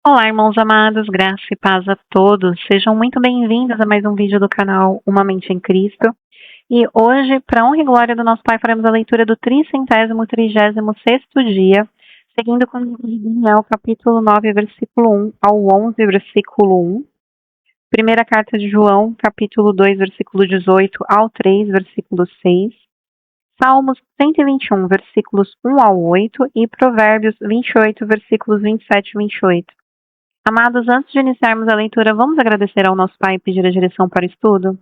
Olá, irmãos amados, graça e paz a todos. Sejam muito bem-vindos a mais um vídeo do canal Uma Mente em Cristo. E hoje, para honra e glória do nosso Pai, faremos a leitura do 336º dia, seguindo com o livro de Daniel, capítulo 9, versículo 1 ao 11, versículo 1. Primeira carta de João, capítulo 2, versículo 18 ao 3, versículo 6. Salmos 121, versículos 1 ao 8 e Provérbios 28, versículos 27 e 28. Amados, antes de iniciarmos a leitura, vamos agradecer ao nosso Pai e pedir a direção para o estudo?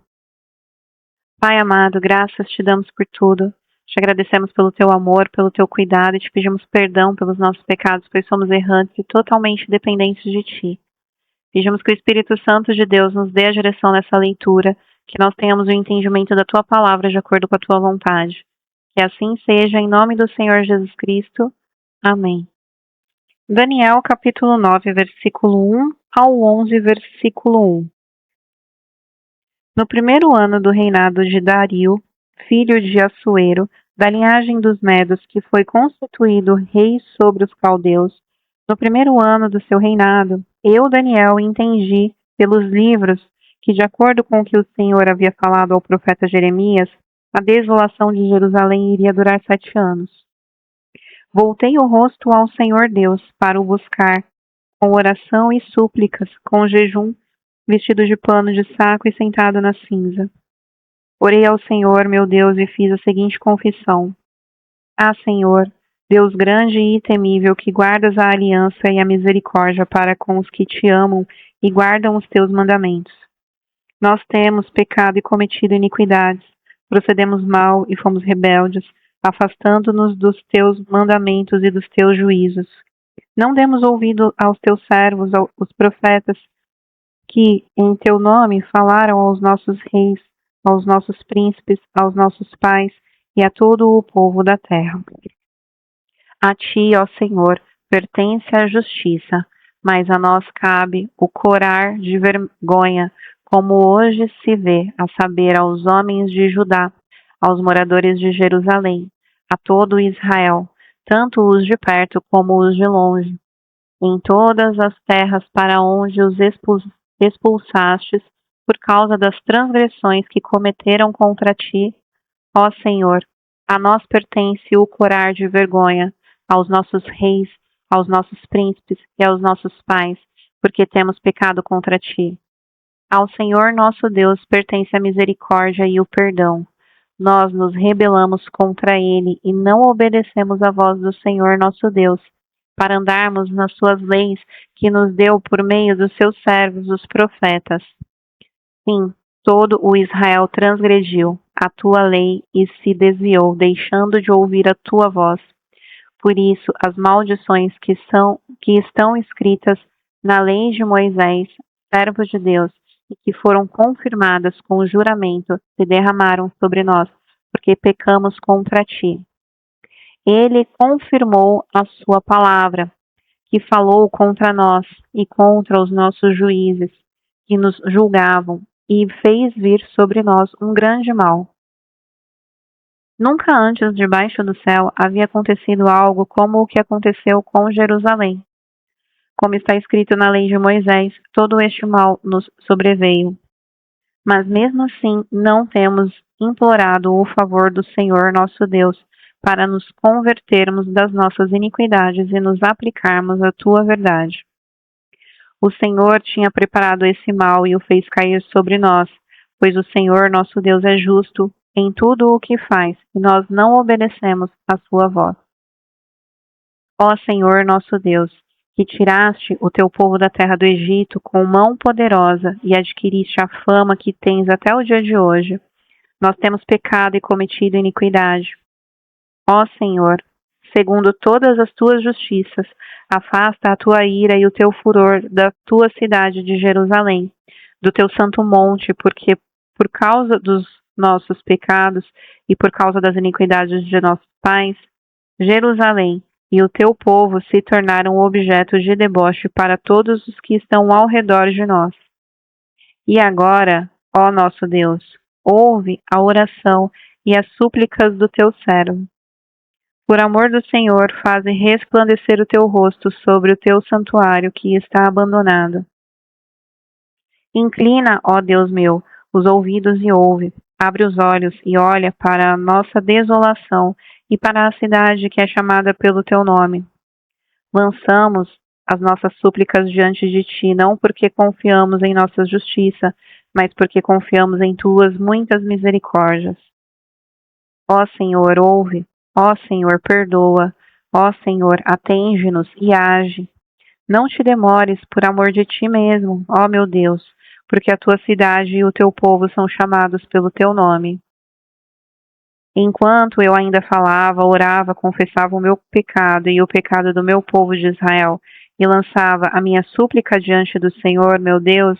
Pai amado, graças te damos por tudo. Te agradecemos pelo teu amor, pelo teu cuidado e te pedimos perdão pelos nossos pecados, pois somos errantes e totalmente dependentes de ti. Pedimos que o Espírito Santo de Deus nos dê a direção nessa leitura, que nós tenhamos o entendimento da tua palavra de acordo com a tua vontade. Que assim seja, em nome do Senhor Jesus Cristo. Amém. Daniel, capítulo 9, versículo 1 ao 11, versículo 1. No primeiro ano do reinado de Dario, filho de Assuero, da linhagem dos Medos, que foi constituído rei sobre os caldeus, no primeiro ano do seu reinado, eu, Daniel, entendi pelos livros que, de acordo com o que o Senhor havia falado ao profeta Jeremias, a desolação de Jerusalém iria durar 7 anos. Voltei o rosto ao Senhor Deus para o buscar, com oração e súplicas, com jejum, vestido de pano de saco e sentado na cinza. Orei ao Senhor, meu Deus, e fiz a seguinte confissão: Ah, Senhor, Deus grande e temível, que guardas a aliança e a misericórdia para com os que te amam e guardam os teus mandamentos. Nós temos pecado e cometido iniquidades, procedemos mal e fomos rebeldes, afastando-nos dos teus mandamentos e dos teus juízos. Não demos ouvido aos teus servos, os profetas, que em teu nome falaram aos nossos reis, aos nossos príncipes, aos nossos pais e a todo o povo da terra. A ti, ó Senhor, pertence a justiça, mas a nós cabe o corar de vergonha, como hoje se vê, a saber, aos homens de Judá, aos moradores de Jerusalém, a todo Israel, tanto os de perto como os de longe, em todas as terras para onde os expulsastes por causa das transgressões que cometeram contra ti, ó Senhor. A nós pertence o corar de vergonha, aos nossos reis, aos nossos príncipes e aos nossos pais, porque temos pecado contra ti. Ao Senhor nosso Deus pertence a misericórdia e o perdão. Nós nos rebelamos contra ele e não obedecemos à voz do Senhor nosso Deus, para andarmos nas suas leis que nos deu por meio dos seus servos, os profetas. Sim, todo o Israel transgrediu a tua lei e se desviou, deixando de ouvir a tua voz. Por isso, as maldições que estão escritas na lei de Moisés, servo de Deus, e que foram confirmadas com o juramento, se derramaram sobre nós, porque pecamos contra ti. Ele confirmou a sua palavra, que falou contra nós e contra os nossos juízes, que nos julgavam, e fez vir sobre nós um grande mal. Nunca antes debaixo do céu havia acontecido algo como o que aconteceu com Jerusalém. Como está escrito na lei de Moisés, todo este mal nos sobreveio. Mas mesmo assim não temos implorado o favor do Senhor nosso Deus, para nos convertermos das nossas iniquidades e nos aplicarmos à tua verdade. O Senhor tinha preparado esse mal e o fez cair sobre nós, pois o Senhor nosso Deus é justo em tudo o que faz, e nós não obedecemos à sua voz. Ó Senhor nosso Deus, que tiraste o teu povo da terra do Egito com mão poderosa e adquiriste a fama que tens até o dia de hoje, nós temos pecado e cometido iniquidade. Ó Senhor, segundo todas as tuas justiças, afasta a tua ira e o teu furor da tua cidade de Jerusalém, do teu santo monte, porque por causa dos nossos pecados e por causa das iniquidades de nossos pais, Jerusalém e o teu povo se tornaram objeto de deboche para todos os que estão ao redor de nós. E agora, ó nosso Deus, ouve a oração e as súplicas do teu servo. Por amor do Senhor, faze resplandecer o teu rosto sobre o teu santuário que está abandonado. Inclina, ó Deus meu, os ouvidos e ouve. Abre os olhos e olha para a nossa desolação e para a cidade que é chamada pelo teu nome. Lançamos as nossas súplicas diante de ti, não porque confiamos em nossa justiça, mas porque confiamos em tuas muitas misericórdias. Ó Senhor, ouve. Ó Senhor, perdoa. Ó Senhor, atende-nos e age. Não te demores por amor de ti mesmo, ó meu Deus, porque a tua cidade e o teu povo são chamados pelo teu nome. Enquanto eu ainda falava, orava, confessava o meu pecado e o pecado do meu povo de Israel, e lançava a minha súplica diante do Senhor, meu Deus,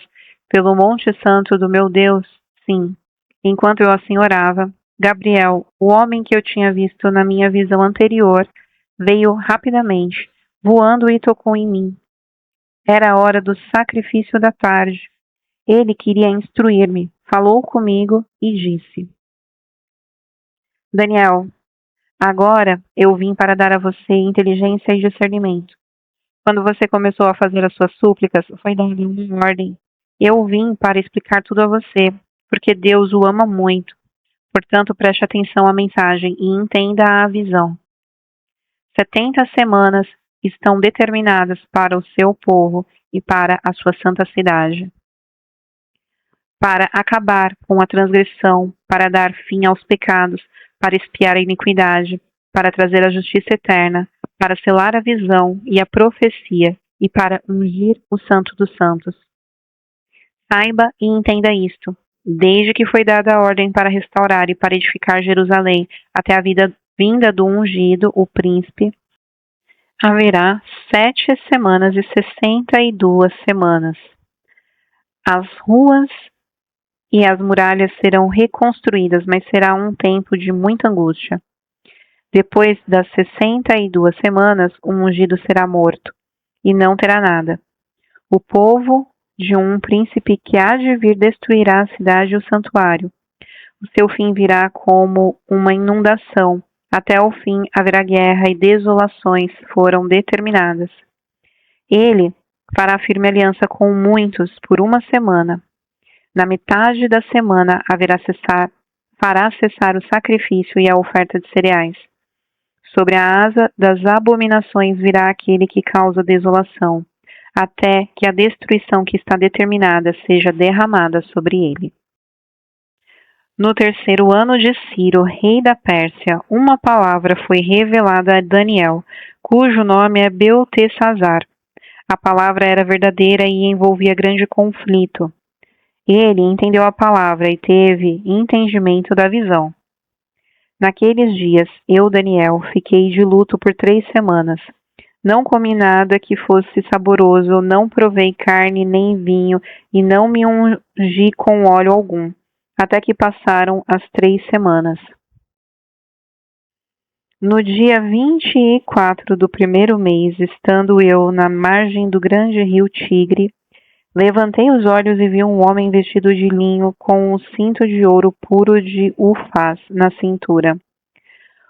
pelo monte santo do meu Deus, sim. Enquanto eu assim orava, Gabriel, o homem que eu tinha visto na minha visão anterior, veio rapidamente, voando e tocou em mim. Era a hora do sacrifício da tarde. Ele queria instruir-me, falou comigo e disse: Daniel, agora eu vim para dar a você inteligência e discernimento. Quando você começou a fazer as suas súplicas, foi dada uma ordem. Eu vim para explicar tudo a você, porque Deus o ama muito. Portanto, preste atenção à mensagem e entenda a visão. 70 semanas estão determinadas para o seu povo e para a sua santa cidade, para acabar com a transgressão, para dar fim aos pecados, para expiar a iniquidade, para trazer a justiça eterna, para selar a visão e a profecia e para ungir o Santo dos Santos. Saiba e entenda isto. Desde que foi dada a ordem para restaurar e para edificar Jerusalém até a vinda do ungido, o príncipe, haverá 7 semanas e 62 semanas. As ruas e as muralhas serão reconstruídas, mas será um tempo de muita angústia. Depois das 62 semanas, o ungido será morto, e não terá nada. O povo de um príncipe que há de vir destruirá a cidade e o santuário. O seu fim virá como uma inundação. Até o fim haverá guerra e desolações foram determinadas. Ele fará firme aliança com muitos por uma semana. Na metade da semana fará cessar o sacrifício e a oferta de cereais. Sobre a asa das abominações virá aquele que causa desolação, até que a destruição que está determinada seja derramada sobre ele. No 3º ano de Ciro, rei da Pérsia, uma palavra foi revelada a Daniel, cujo nome é Beltesazar. A palavra era verdadeira e envolvia grande conflito. Ele entendeu a palavra e teve entendimento da visão. Naqueles dias, eu, Daniel, fiquei de luto por 3 semanas. Não comi nada que fosse saboroso, não provei carne nem vinho, e não me ungi com óleo algum, até que passaram as 3 semanas. No dia 24 do 1º mês, estando eu na margem do grande rio Tigre, levantei os olhos e vi um homem vestido de linho com um cinto de ouro puro de Ufaz na cintura.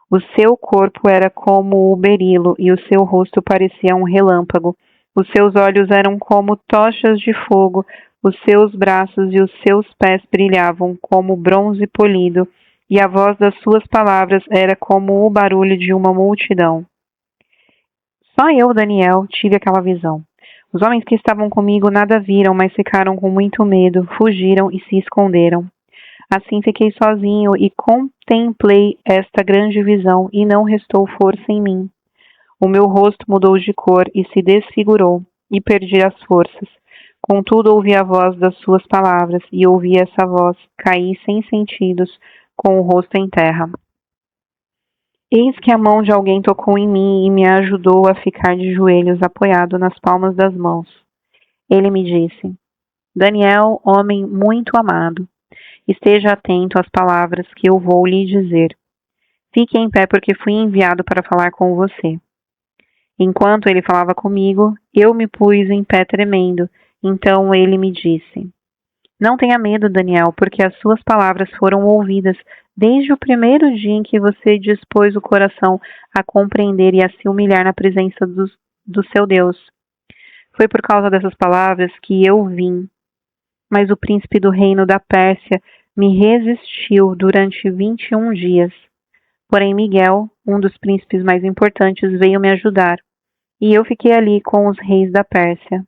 O seu corpo era como o berilo e o seu rosto parecia um relâmpago. Os seus olhos eram como tochas de fogo, os seus braços e os seus pés brilhavam como bronze polido, e a voz das suas palavras era como o barulho de uma multidão. Só eu, Daniel, tive aquela visão. Os homens que estavam comigo nada viram, mas ficaram com muito medo, fugiram e se esconderam. Assim fiquei sozinho e contemplei esta grande visão, e não restou força em mim. O meu rosto mudou de cor e se desfigurou, e perdi as forças. Contudo, ouvi a voz das suas palavras, e ouvi essa voz, caí sem sentidos, com o rosto em terra. Eis que a mão de alguém tocou em mim e me ajudou a ficar de joelhos, apoiado nas palmas das mãos. Ele me disse: Daniel, homem muito amado, esteja atento às palavras que eu vou lhe dizer. Fique em pé, porque fui enviado para falar com você. Enquanto ele falava comigo, eu me pus em pé tremendo. Então ele me disse: Não tenha medo, Daniel, porque as suas palavras foram ouvidas desde o primeiro dia em que você dispôs o coração a compreender e a se humilhar na presença do seu Deus. Foi por causa dessas palavras que eu vim. Mas o príncipe do reino da Pérsia me resistiu durante 21 dias. Porém, Miguel, um dos príncipes mais importantes, veio me ajudar, e eu fiquei ali com os reis da Pérsia.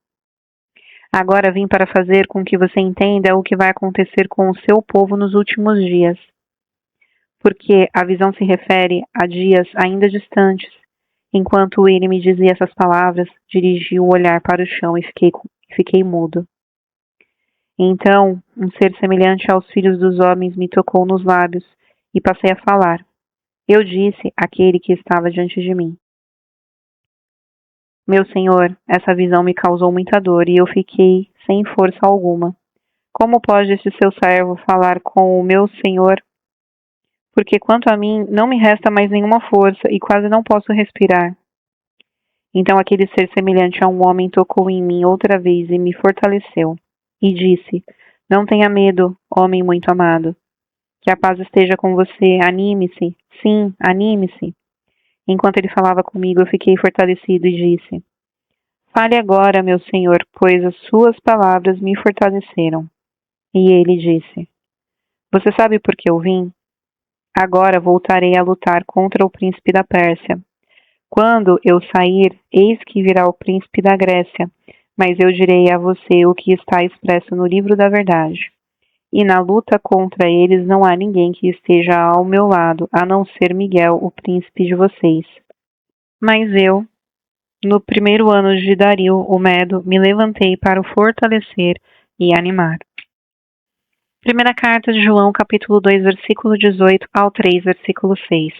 Agora vim para fazer com que você entenda o que vai acontecer com o seu povo nos últimos dias. Porque a visão se refere a dias ainda distantes. Enquanto ele me dizia essas palavras, dirigi o olhar para o chão e fiquei mudo. Então, um ser semelhante aos filhos dos homens me tocou nos lábios e passei a falar. Eu disse àquele que estava diante de mim: Meu Senhor, essa visão me causou muita dor e eu fiquei sem força alguma. Como pode este seu servo falar com o meu Senhor? Porque quanto a mim, não me resta mais nenhuma força e quase não posso respirar. Então aquele ser semelhante a um homem tocou em mim outra vez e me fortaleceu. E disse: Não tenha medo, homem muito amado. Que a paz esteja com você. Anime-se. Sim, anime-se. Enquanto ele falava comigo, eu fiquei fortalecido e disse: Fale agora, meu Senhor, pois as suas palavras me fortaleceram. E ele disse: Você sabe por que eu vim? Agora voltarei a lutar contra o príncipe da Pérsia. Quando eu sair, eis que virá o príncipe da Grécia, mas eu direi a você o que está expresso no livro da verdade. E na luta contra eles não há ninguém que esteja ao meu lado, a não ser Miguel, o príncipe de vocês. Mas eu, no primeiro ano de Dario, o Medo, me levantei para o fortalecer e animar. Primeira carta de João, capítulo 2, versículo 18 ao 3, versículo 6.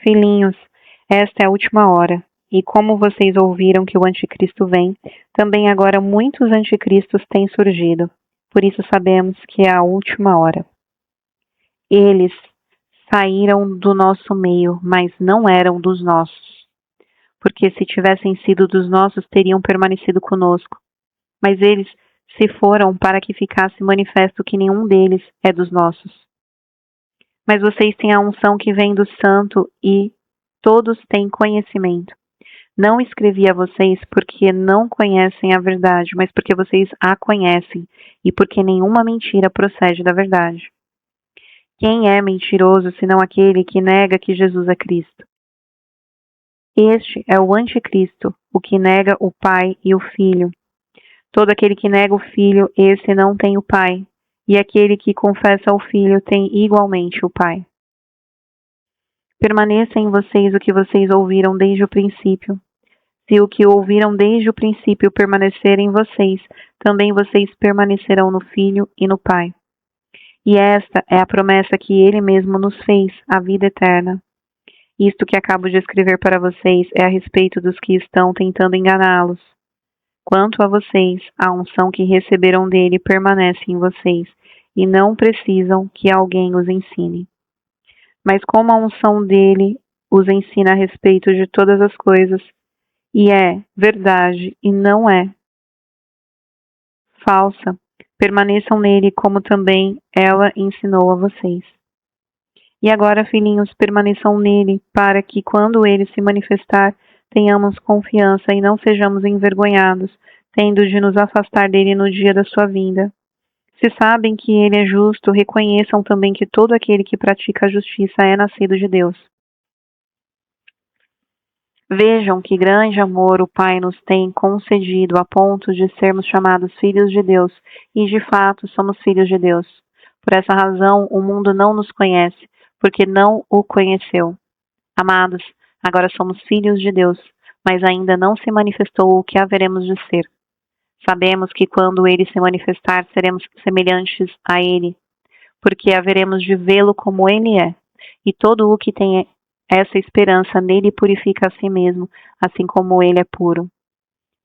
Filhinhos, esta é a última hora, e como vocês ouviram que o anticristo vem, também agora muitos anticristos têm surgido. Por isso sabemos que é a última hora. Eles saíram do nosso meio, mas não eram dos nossos. Porque se tivessem sido dos nossos, teriam permanecido conosco. Mas eles se foram para que ficasse manifesto que nenhum deles é dos nossos. Mas vocês têm a unção que vem do Santo e todos têm conhecimento. Não escrevi a vocês porque não conhecem a verdade, mas porque vocês a conhecem e porque nenhuma mentira procede da verdade. Quem é mentiroso senão aquele que nega que Jesus é Cristo? Este é o anticristo, o que nega o Pai e o Filho. Todo aquele que nega o Filho, esse não tem o Pai, e aquele que confessa o Filho tem igualmente o Pai. Permaneça em vocês o que vocês ouviram desde o princípio. Se o que ouviram desde o princípio permanecer em vocês, também vocês permanecerão no Filho e no Pai. E esta é a promessa que Ele mesmo nos fez, a vida eterna. Isto que acabo de escrever para vocês é a respeito dos que estão tentando enganá-los. Quanto a vocês, a unção que receberam dele permanece em vocês, e não precisam que alguém os ensine. Mas como a unção dele os ensina a respeito de todas as coisas, e é verdade e não é falsa, permaneçam nele como também ela ensinou a vocês. E agora, filhinhos, permaneçam nele, para que quando ele se manifestar, tenhamos confiança e não sejamos envergonhados, tendo de nos afastar dele no dia da sua vinda. Se sabem que ele é justo, reconheçam também que todo aquele que pratica a justiça é nascido de Deus. Vejam que grande amor o Pai nos tem concedido a ponto de sermos chamados filhos de Deus, e de fato somos filhos de Deus. Por essa razão, o mundo não nos conhece, porque não o conheceu. Amados, agora somos filhos de Deus, mas ainda não se manifestou o que haveremos de ser. Sabemos que quando ele se manifestar, seremos semelhantes a ele, porque haveremos de vê-lo como ele é, e todo o que tem essa esperança nele purifica a si mesmo, assim como ele é puro.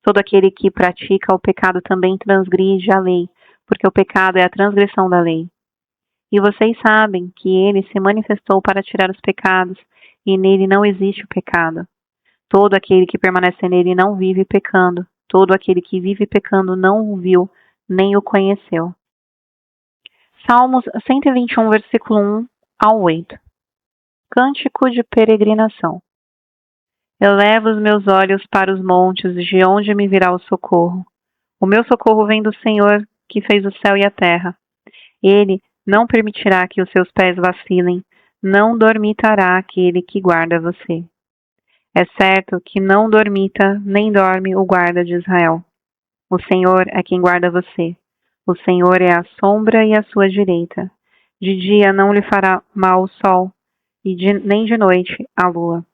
Todo aquele que pratica o pecado também transgride a lei, porque o pecado é a transgressão da lei. E vocês sabem que ele se manifestou para tirar os pecados, e nele não existe o pecado. Todo aquele que permanece nele não vive pecando. Todo aquele que vive pecando não o viu, nem o conheceu. Salmos 121, versículo 1 ao 8. Cântico de peregrinação. Elevo os meus olhos para os montes, de onde me virá o socorro. O meu socorro vem do Senhor, que fez o céu e a terra. Ele não permitirá que os seus pés vacilem, não dormitará aquele que guarda você. É certo que não dormita nem dorme o guarda de Israel. O Senhor é quem guarda você. O Senhor é a sombra e a sua direita. De dia não lhe fará mal o sol, e nem de noite a lua.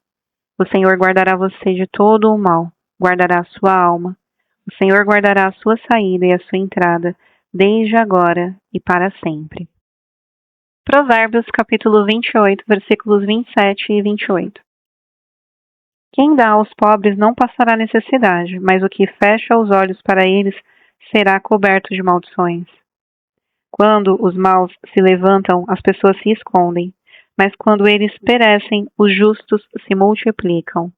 O Senhor guardará você de todo o mal, guardará a sua alma. O Senhor guardará a sua saída e a sua entrada, desde agora e para sempre. Provérbios capítulo 28, versículos 27 e 28. Quem dá aos pobres não passará necessidade, mas o que fecha os olhos para eles será coberto de maldições. Quando os maus se levantam, as pessoas se escondem, mas quando eles perecem, os justos se multiplicam.